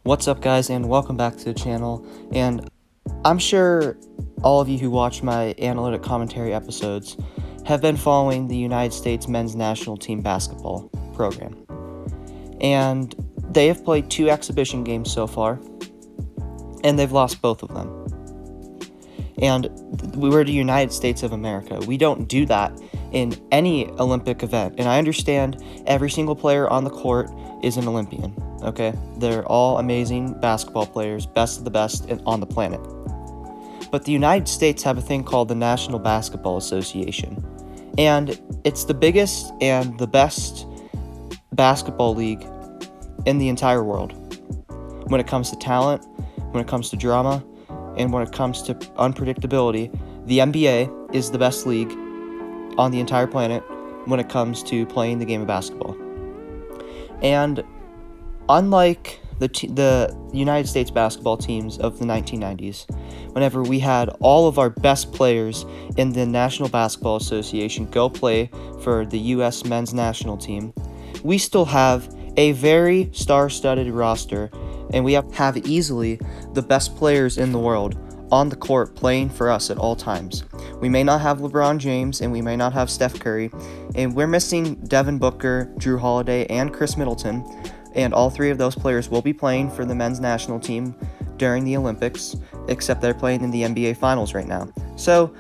What's up, guys, and welcome back to the channel. And I'm sure all of you who watch my analytic commentary episodes have been following the United States men's national team basketball program. And they have played 2 exhibition games so far, and they've lost both of them. And we're the United States of America. We don't do that in any Olympic event. And I understand every single player on the court is an Olympian, okay? They're all amazing basketball players, best of the best on the planet. But the United States have a thing called the National Basketball Association. And it's the biggest and the best basketball league in the entire world. When it comes to talent, when it comes to drama, and when it comes to unpredictability, the NBA is the best league on the entire planet when it comes to playing the game of basketball. And unlike the United States basketball teams of the 1990s, whenever we had all of our best players in the National Basketball Association go play for the U.S. men's national team, we still have a very star-studded roster, and we have easily the best players in the world on the court playing for us at all times. We may not have LeBron James, and we may not have Steph Curry, and we're missing Devin Booker, Jrue Holiday, and Khris Middleton, and all 3 of those players will be playing for the men's national team during the Olympics, except they're playing in the NBA Finals right now. So,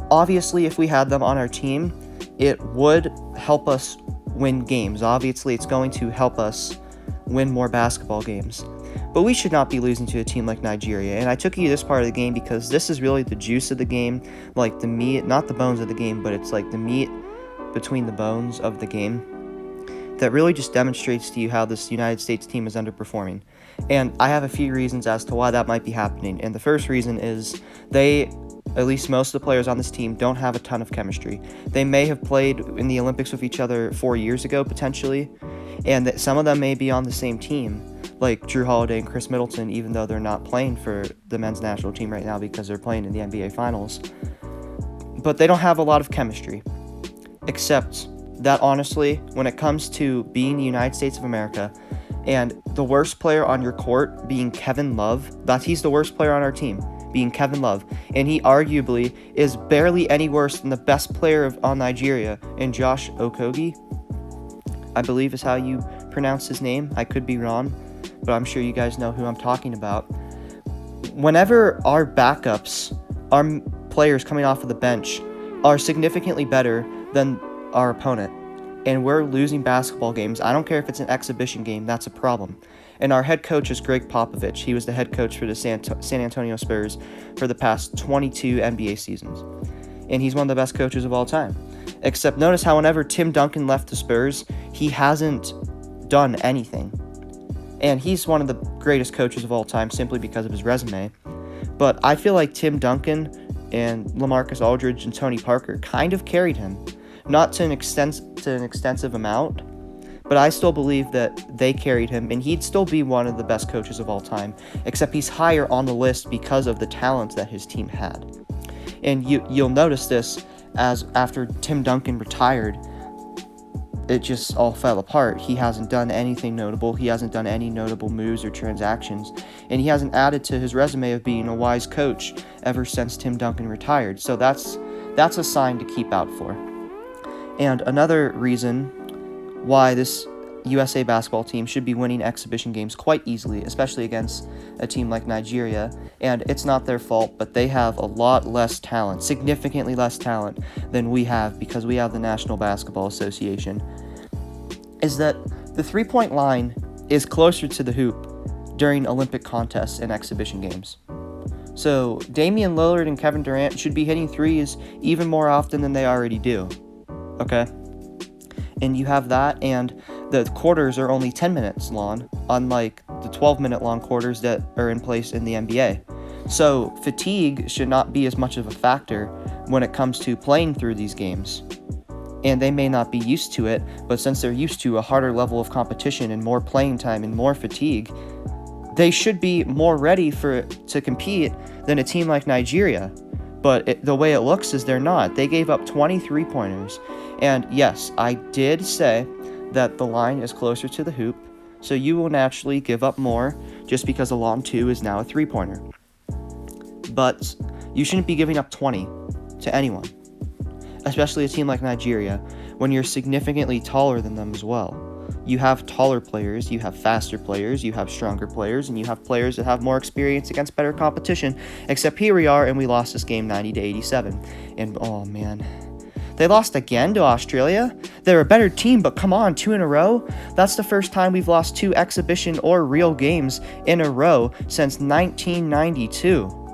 obviously, if we had them on our team, it would help us win games. Obviously, it's going to help us win more basketball games. But we should not be losing to a team like Nigeria. And I took you to this part of the game because this is really the juice of the game, like the meat, not the bones of the game, but it's like the meat between the bones of the game that really just demonstrates to you how this United States team is underperforming. And I have a few reasons as to why that might be happening. And the first reason is at least most of the players on this team, don't have a ton of chemistry. They may have played in the Olympics with each other 4 years ago, potentially, and that some of them may be on the same team, like Jrue Holiday and Khris Middleton, even though they're not playing for the men's national team right now because they're playing in the NBA Finals. But they don't have a lot of chemistry, except that, honestly, when it comes to being the United States of America, and the worst player on your court being Kevin Love, he's the worst player on our team, being Kevin Love, and he arguably is barely any worse than the best player on Nigeria, and Josh Okogie, I believe is how you pronounce his name. I could be wrong, but I'm sure you guys know who I'm talking about. Whenever our backups, our players coming off of the bench, are significantly better than our opponent, and we're losing basketball games, I don't care if it's an exhibition game, that's a problem. And our head coach is Greg Popovich. He was the head coach for the San Antonio Spurs for the past 22 NBA seasons. And he's one of the best coaches of all time. Except notice how whenever Tim Duncan left the Spurs, he hasn't done anything. And he's one of the greatest coaches of all time simply because of his resume. But I feel like Tim Duncan and LaMarcus Aldridge and Tony Parker kind of carried him. Not to an extensive amount, but I still believe that they carried him, and he'd still be one of the best coaches of all time, except he's higher on the list because of the talent that his team had. And you'll notice this as after Tim Duncan retired, it just all fell apart. He hasn't done anything notable. He hasn't done any notable moves or transactions, and he hasn't added to his resume of being a wise coach ever since Tim Duncan retired. So that's a sign to keep out for. And another reason why this USA basketball team should be winning exhibition games quite easily, especially against a team like Nigeria, and it's not their fault, but they have a lot less talent, significantly less talent than we have because we have the National Basketball Association, is that the three-point line is closer to the hoop during Olympic contests and exhibition games. So Damian Lillard and Kevin Durant should be hitting threes even more often than they already do. Okay? And you have that, and the quarters are only 10 minutes long, unlike the 12-minute long quarters that are in place in the NBA. So fatigue should not be as much of a factor when it comes to playing through these games. And they may not be used to it, but since they're used to a harder level of competition and more playing time and more fatigue, they should be more ready to compete than a team like Nigeria. But the way it looks is they're not. They gave up 23 pointers. And yes, I did say that the line is closer to the hoop, so you will naturally give up more just because the long two is now a three-pointer. But you shouldn't be giving up 20 to anyone, especially a team like Nigeria, when you're significantly taller than them as well. You have taller players, you have faster players, you have stronger players, and you have players that have more experience against better competition, except here we are, and we lost this game 90-87. And, oh man, they lost again to Australia? They're a better team, but come on, 2 in a row? That's the first time we've lost 2 exhibition or real games in a row since 1992.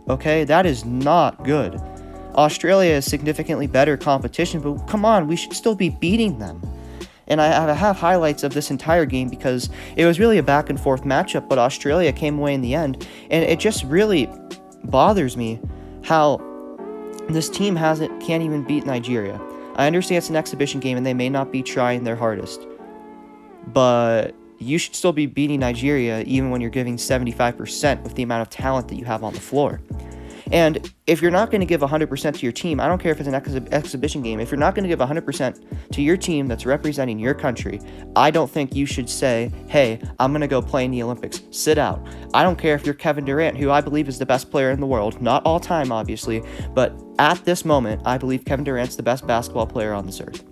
Okay, that is not good. Australia is significantly better competition, but come on, we should still be beating them. And I have highlights of this entire game because it was really a back and forth matchup, but Australia came away in the end, and it just really bothers me how this team can't even beat Nigeria. I understand it's an exhibition game and they may not be trying their hardest, but you should still be beating Nigeria even when you're giving 75% with the amount of talent that you have on the floor. And if you're not going to give 100% to your team, I don't care if it's an exhibition game, if you're not going to give 100% to your team that's representing your country, I don't think you should say, hey, I'm going to go play in the Olympics. Sit out. I don't care if you're Kevin Durant, who I believe is the best player in the world, not all time, obviously, but at this moment, I believe Kevin Durant's the best basketball player on this earth.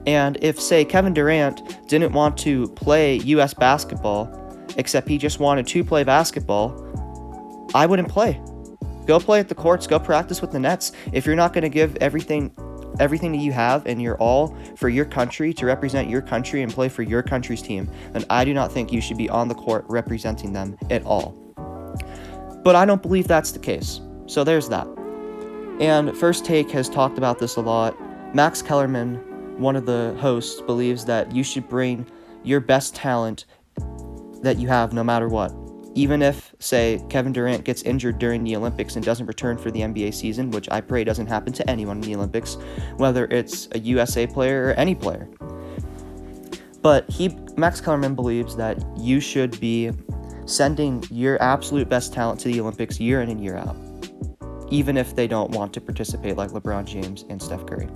And if, say, Kevin Durant didn't want to play U.S. basketball, except he just wanted to play basketball, I wouldn't play. Go play at the courts, go practice with the Nets. If you're not going to give everything that you have and your all for your country to represent your country and play for your country's team, then I do not think you should be on the court representing them at all. But I don't believe that's the case. So there's that. And First Take has talked about this a lot. Max Kellerman, one of the hosts, believes that you should bring your best talent that you have no matter what. Even if, say, Kevin Durant gets injured during the Olympics and doesn't return for the NBA season, which I pray doesn't happen to anyone in the Olympics, whether it's a USA player or any player. But Max Kellerman believes that you should be sending your absolute best talent to the Olympics year in and year out, even if they don't want to participate like LeBron James and Steph Curry.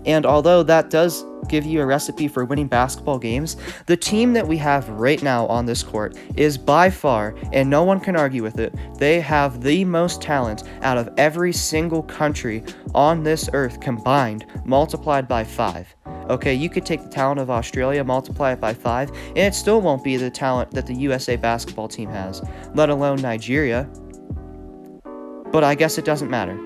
And although that does give you a recipe for winning basketball games, the team that we have right now on this court is by far, and no one can argue with it, they have the most talent out of every single country on this earth combined, multiplied by 5. Okay, you could take the talent of Australia, multiply it by 5, and it still won't be the talent that the USA basketball team has, let alone Nigeria. But I guess it doesn't matter.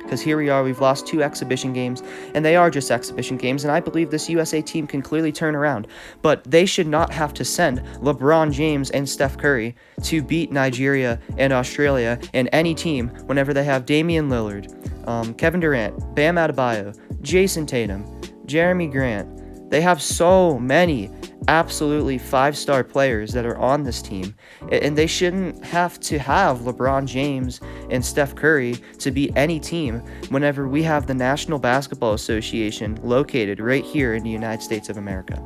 Because here we are, we've lost 2 exhibition games, and they are just exhibition games, and I believe this USA team can clearly turn around. But they should not have to send LeBron James and Steph Curry to beat Nigeria and Australia and any team whenever they have Damian Lillard, Kevin Durant, Bam Adebayo, Jason Tatum, Jeremy Grant. They have so many absolutely 5-star players that are on this team, and they shouldn't have to have LeBron James and Steph Curry to beat any team whenever we have the National Basketball Association located right here in the United States of America.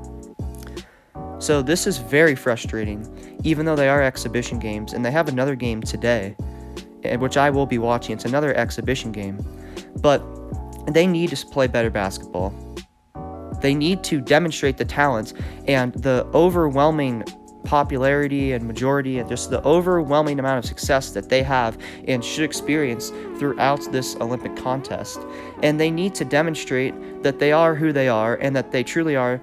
So this is very frustrating, even though they are exhibition games, and they have another game today, which I will be watching. It's another exhibition game, but they need to play better basketball. They need to demonstrate the talents and the overwhelming popularity and majority and just the overwhelming amount of success that they have and should experience throughout this Olympic contest. And they need to demonstrate that they are who they are and that they truly are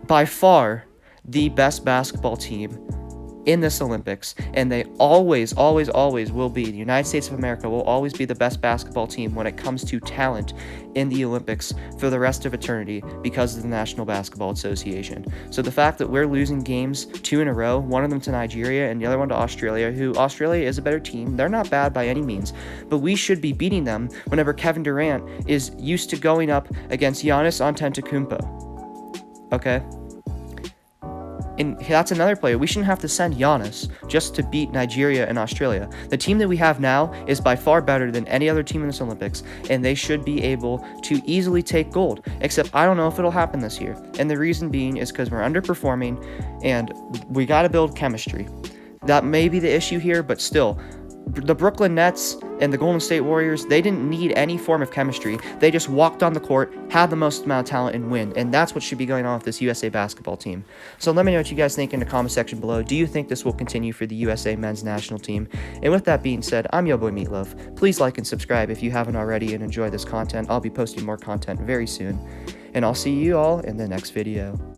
by far the best basketball team in this Olympics, and they always will be. The United States of America will always be the best basketball team when it comes to talent in the Olympics for the rest of eternity because of the National Basketball Association. So the fact that we're losing games 2 in a row, one of them to Nigeria and the other one to Australia, who Australia is a better team, they're not bad by any means, but we should be beating them whenever Kevin Durant is used to going up against Giannis Antetokounmpo. Okay? And that's another player. We shouldn't have to send Giannis just to beat Nigeria and Australia. The team that we have now is by far better than any other team in this Olympics, and they should be able to easily take gold, except I don't know if it'll happen this year. And the reason being is because we're underperforming, and we got to build chemistry. That may be the issue here, but still, The Brooklyn Nets and the Golden State Warriors, they didn't need any form of chemistry. They just walked on the court, had the most amount of talent, and win. And that's what should be going on with this USA basketball team. So let me know what you guys think in the comment section below. Do you think this will continue for the USA men's national team? And with that being said, I'm your boy Meatloaf. Please like and subscribe if you haven't already and enjoy this content. I'll be posting more content very soon. And I'll see you all in the next video.